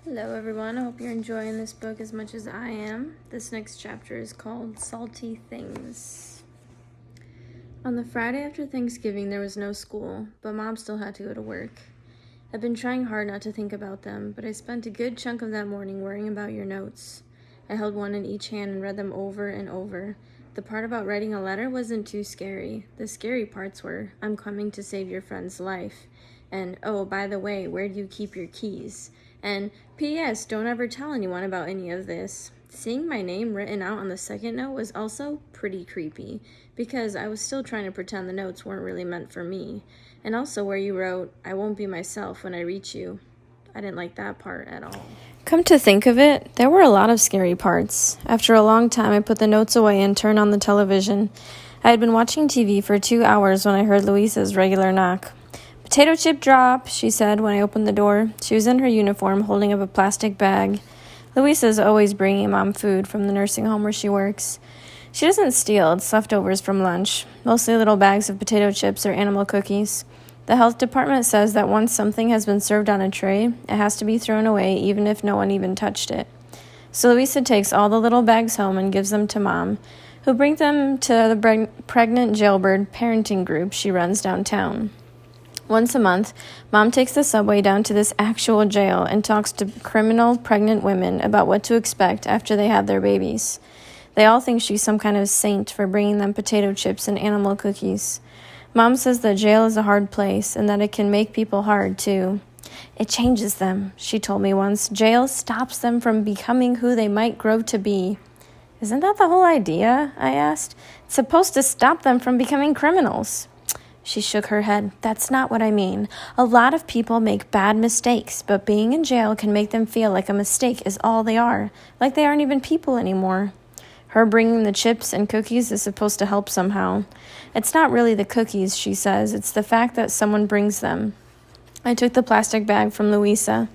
Hello everyone, I hope you're enjoying this book as much as I am. This next chapter is called Salty Things. On the Friday after Thanksgiving there was no school, but Mom still had to go to work. I've been trying hard not to think about them, but I spent a good chunk of that morning worrying about your notes. I held one in each hand and read them over and over. The part about writing a letter wasn't too scary. The scary parts were, I'm coming to save your friend's life. And, oh, by the way, where do you keep your keys? And, P.S., don't ever tell anyone about any of this. Seeing my name written out on the second note was also pretty creepy, because I was still trying to pretend the notes weren't really meant for me. And also where you wrote, I won't be myself when I reach you. I didn't like that part at all. Come to think of it, there were a lot of scary parts. After a long time, I put the notes away and turned on the television. I had been watching TV for 2 hours when I heard Louisa's regular knock. Potato chip drop, she said when I opened the door. She was in her uniform, holding up a plastic bag. Louisa's always bringing Mom food from the nursing home where she works. She doesn't steal, it's leftovers from lunch, mostly little bags of potato chips or animal cookies. The health department says that once something has been served on a tray, it has to be thrown away even if no one even touched it. So Louisa takes all the little bags home and gives them to Mom, who brings them to the pregnant jailbird parenting group she runs downtown. Once a month, Mom takes the subway down to this actual jail and talks to criminal pregnant women about what to expect after they have their babies. They all think she's some kind of saint for bringing them potato chips and animal cookies. Mom says that jail is a hard place and that it can make people hard, too. It changes them, she told me once. Jail stops them from becoming who they might grow to be. Isn't that the whole idea? I asked. It's supposed to stop them from becoming criminals. She shook her head. That's not what I mean. A lot of people make bad mistakes, but being in jail can make them feel like a mistake is all they are, like they aren't even people anymore. Her bringing the chips and cookies is supposed to help somehow. It's not really the cookies, she says. It's the fact that someone brings them. I took the plastic bag from Louisa.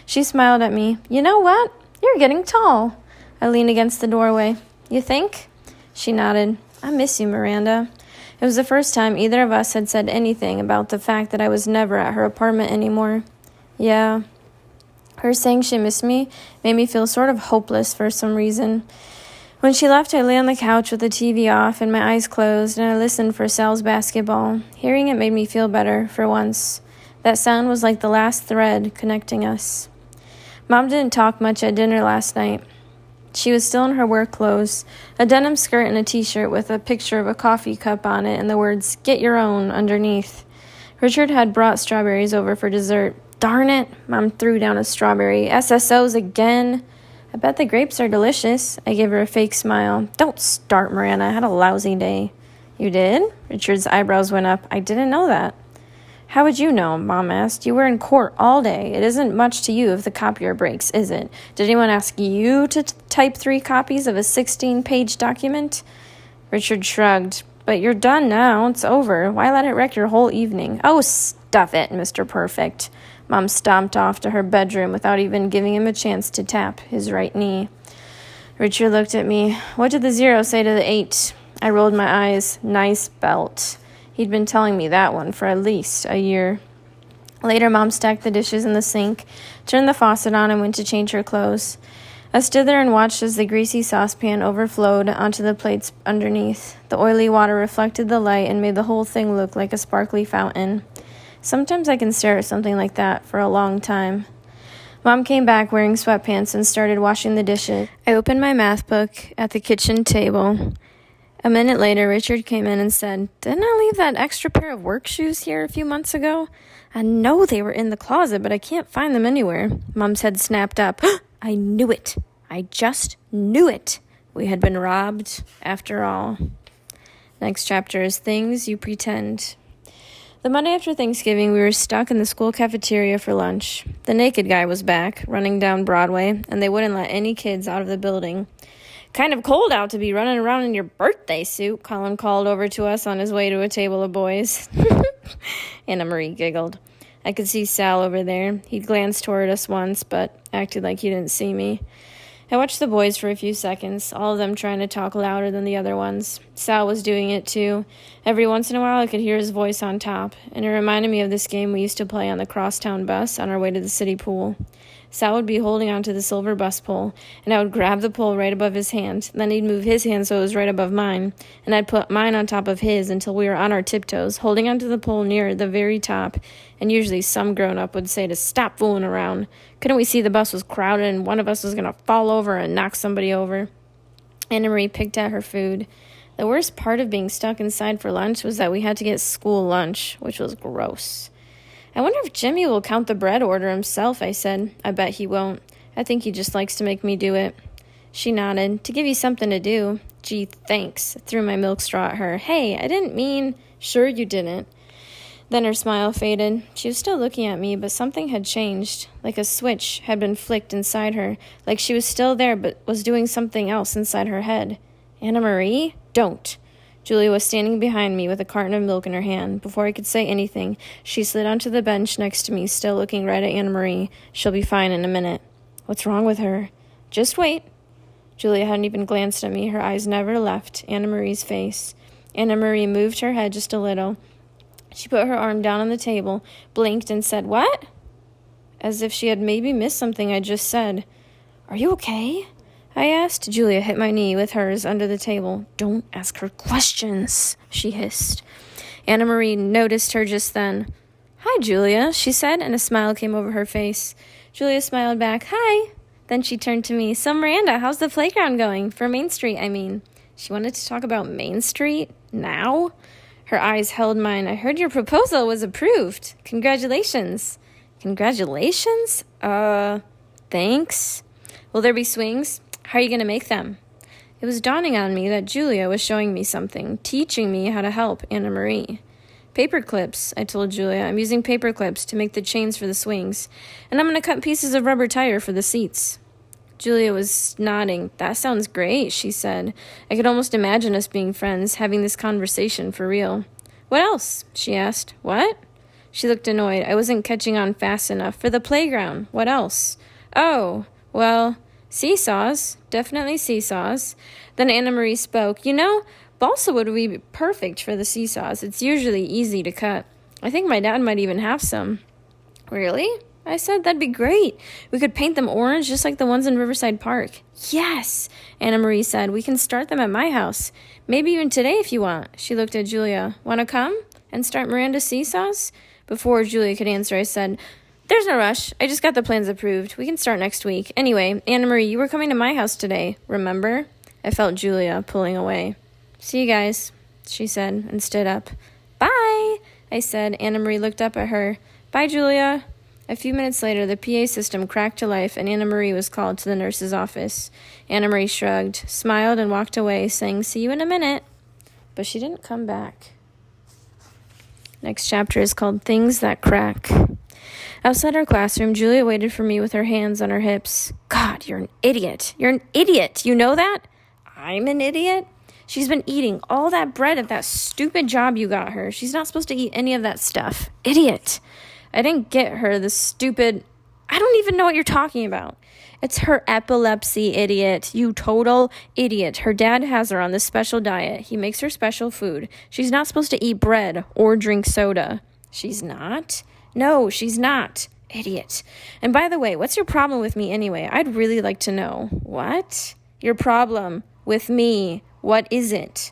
She smiled at me. You know what? You're getting tall. I leaned against the doorway. You think? She nodded. I miss you, Miranda. It was the first time either of us had said anything about the fact that I was never at her apartment anymore. Yeah. Her saying she missed me made me feel sort of hopeless for some reason. When she left, I lay on the couch with the TV off and my eyes closed, and I listened for Sal's basketball. Hearing it made me feel better, for once. That sound was like the last thread connecting us. Mom didn't talk much at dinner last night. She was still in her work clothes, a denim skirt and a t-shirt with a picture of a coffee cup on it and the words, "Get your own," underneath. Richard had brought strawberries over for dessert. Darn it! Mom threw down a strawberry. SSOs again! I bet the grapes are delicious. I gave her a fake smile. Don't start, Miranda. I had a lousy day. You did? Richard's eyebrows went up. I didn't know that. How would you know? Mom asked. You were in court all day. It isn't much to you if the copier breaks, is it? Did anyone ask you to type 3 copies of a 16-page document? Richard shrugged. But you're done now. It's over. Why let it wreck your whole evening? Oh, stuff it, Mr. Perfect. Mom stomped off to her bedroom without even giving him a chance to tap his right knee. Richard looked at me. What did the 0 say to the 8? I rolled my eyes. Nice belt. He'd been telling me that one for at least a year. Later, Mom stacked the dishes in the sink, turned the faucet on, and went to change her clothes. I stood there and watched as the greasy saucepan overflowed onto the plates underneath. The oily water reflected the light and made the whole thing look like a sparkly fountain. Sometimes I can stare at something like that for a long time. Mom came back wearing sweatpants and started washing the dishes. I opened my math book at the kitchen table. A minute later, Richard came in and said, Didn't I leave that extra pair of work shoes here a few months ago? I know they were in the closet, but I can't find them anywhere. Mom's head snapped up. I knew it. I just knew it. We had been robbed, after all. Next chapter is Things You Pretend. The Monday after Thanksgiving, we were stuck in the school cafeteria for lunch. The naked guy was back, running down Broadway, and they wouldn't let any kids out of the building. Kind of cold out to be running around in your birthday suit, Colin called over to us on his way to a table of boys. Anna Marie giggled. I could see Sal over there. He'd glanced toward us once, but acted like he didn't see me. I watched the boys for a few seconds, all of them trying to talk louder than the other ones. Sal was doing it too. Every once in a while I could hear his voice on top, and it reminded me of this game we used to play on the crosstown bus on our way to the city pool. Sal would be holding onto the silver bus pole, and I would grab the pole right above his hand. Then he'd move his hand so it was right above mine, and I'd put mine on top of his until we were on our tiptoes, holding onto the pole near the very top, and usually some grown-up would say to stop fooling around. Couldn't we see the bus was crowded and one of us was going to fall over and knock somebody over? Anna Marie picked at her food. The worst part of being stuck inside for lunch was that we had to get school lunch, which was gross. I wonder if Jimmy will count the bread order himself, I said. I bet he won't. I think he just likes to make me do it. She nodded. To give you something to do. Gee, thanks. I threw my milk straw at her. Hey, I didn't mean... Sure you didn't. Then her smile faded. She was still looking at me, but something had changed. Like a switch had been flicked inside her. Like she was still there, but was doing something else inside her head. Anna Marie? Don't. Julia was standing behind me with a carton of milk in her hand. Before I could say anything, she slid onto the bench next to me, still looking right at Anna Marie. She'll be fine in a minute. What's wrong with her? Just wait. Julia hadn't even glanced at me. Her eyes never left Anna Marie's face. Anna Marie moved her head just a little. She put her arm down on the table, blinked, and said, What? As if she had maybe missed something I just said. Are you okay? I asked. Julia hit my knee with hers under the table. Don't ask her questions, she hissed. Anna Marie noticed her just then. Hi, Julia, she said, and a smile came over her face. Julia smiled back. Hi. Then she turned to me. So, Miranda, how's the playground going? For Main Street, I mean. She wanted to talk about Main Street? Now? Her eyes held mine. I heard your proposal was approved. Congratulations. Congratulations? Thanks. Will there be swings? How are you going to make them? It was dawning on me that Julia was showing me something, teaching me how to help Anna Marie. Paper clips, I told Julia. I'm using paper clips to make the chains for the swings, and I'm going to cut pieces of rubber tire for the seats. Julia was nodding. That sounds great, she said. I could almost imagine us being friends, having this conversation for real. What else? She asked. What? She looked annoyed. I wasn't catching on fast enough. For the playground. What else? Oh, well... Seesaws. Definitely seesaws. Then Anna Marie spoke. You know, balsa wood would be perfect for the seesaws. It's usually easy to cut. I think my dad might even have some. Really? I said, that'd be great. We could paint them orange just like the ones in Riverside Park. Yes, Anna Marie said. We can start them at my house. Maybe even today if you want. She looked at Julia. Want to come and start Miranda's seesaws? Before Julia could answer, I said, There's no rush. I just got the plans approved. We can start next week. Anyway, Anna Marie, you were coming to my house today, remember? I felt Julia pulling away. See you guys, she said, and stood up. Bye, I said. Anna Marie looked up at her. Bye, Julia. A few minutes later, the PA system cracked to life, and Anna Marie was called to the nurse's office. Anna Marie shrugged, smiled, and walked away, saying, See you in a minute. But she didn't come back. Next chapter is called Things That Crack. Outside our classroom, Julia waited for me with her hands on her hips. God, you're an idiot. You're an idiot. You know that? I'm an idiot? She's been eating all that bread at that stupid job you got her. She's not supposed to eat any of that stuff. Idiot. I didn't get her the stupid... I don't even know what you're talking about. It's her epilepsy, idiot. You total idiot. Her dad has her on this special diet. He makes her special food. She's not supposed to eat bread or drink soda. She's not? No, she's not. Idiot. And by the way, what's your problem with me anyway? I'd really like to know. What? Your problem with me. What is it?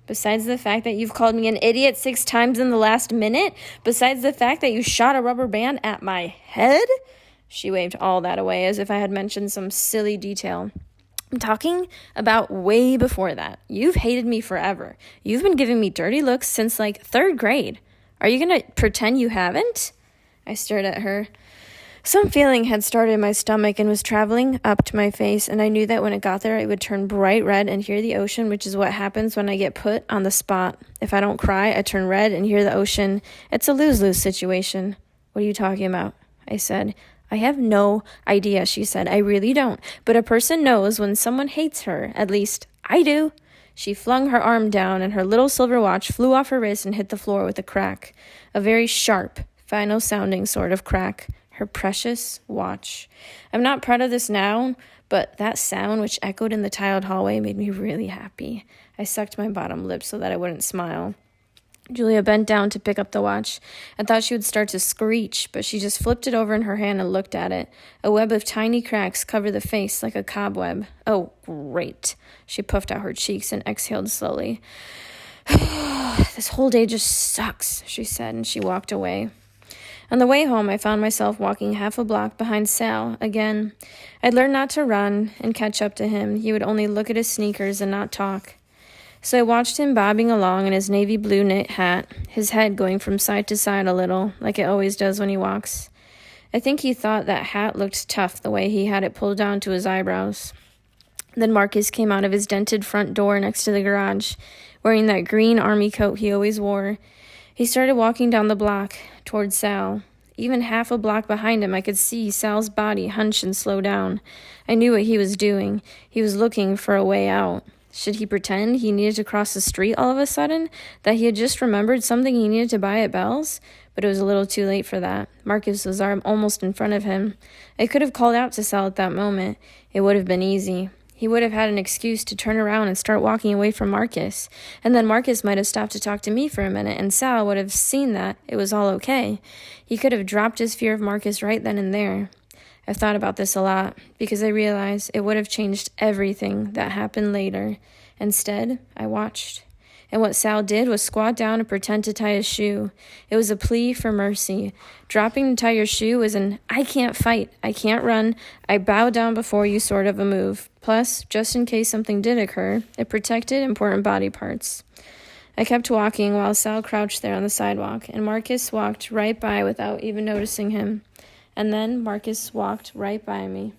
Besides the fact that you've called me an idiot 6 times in the last minute? Besides the fact that you shot a rubber band at my head? She waved all that away as if I had mentioned some silly detail. I'm talking about way before that. You've hated me forever. You've been giving me dirty looks since, 3rd grade. Are you going to pretend you haven't? I stared at her. Some feeling had started in my stomach and was traveling up to my face, and I knew that when it got there, it would turn bright red and hear the ocean, which is what happens when I get put on the spot. If I don't cry, I turn red and hear the ocean. It's a lose-lose situation. What are you talking about? I said. I have no idea, she said. I really don't. But a person knows when someone hates her. At least, I do. She flung her arm down, and her little silver watch flew off her wrist and hit the floor with a crack. A very sharp, final-sounding sort of crack. Her precious watch. I'm not proud of this now, but that sound which echoed in the tiled hallway made me really happy. I sucked my bottom lip so that I wouldn't smile. Julia bent down to pick up the watch. I thought she would start to screech, but she just flipped it over in her hand and looked at it. A web of tiny cracks covered the face like a cobweb. Oh, great. She puffed out her cheeks and exhaled slowly. This whole day just sucks, she said, and she walked away. On the way home, I found myself walking half a block behind Sal again. I'd learned not to run and catch up to him. He would only look at his sneakers and not talk. So I watched him bobbing along in his navy blue knit hat, his head going from side to side a little, like it always does when he walks. I think he thought that hat looked tough the way he had it pulled down to his eyebrows. Then Marcus came out of his dented front door next to the garage, wearing that green army coat he always wore. He started walking down the block toward Sal. Even half a block behind him, I could see Sal's body hunch and slow down. I knew what he was doing. He was looking for a way out. Should he pretend he needed to cross the street all of a sudden? That he had just remembered something he needed to buy at Bell's? But it was a little too late for that. Marcus was almost in front of him. I could have called out to Sal at that moment. It would have been easy. He would have had an excuse to turn around and start walking away from Marcus. And then Marcus might have stopped to talk to me for a minute, and Sal would have seen that it was all okay. He could have dropped his fear of Marcus right then and there. I've thought about this a lot, because I realized it would have changed everything that happened later. Instead, I watched. And what Sal did was squat down and pretend to tie his shoe. It was a plea for mercy. Dropping to tie your shoe was an I can't fight, I can't run, I bow down before you sort of a move. Plus, just in case something did occur, it protected important body parts. I kept walking while Sal crouched there on the sidewalk, and Marcus walked right by without even noticing him. And then Marcus walked right by me.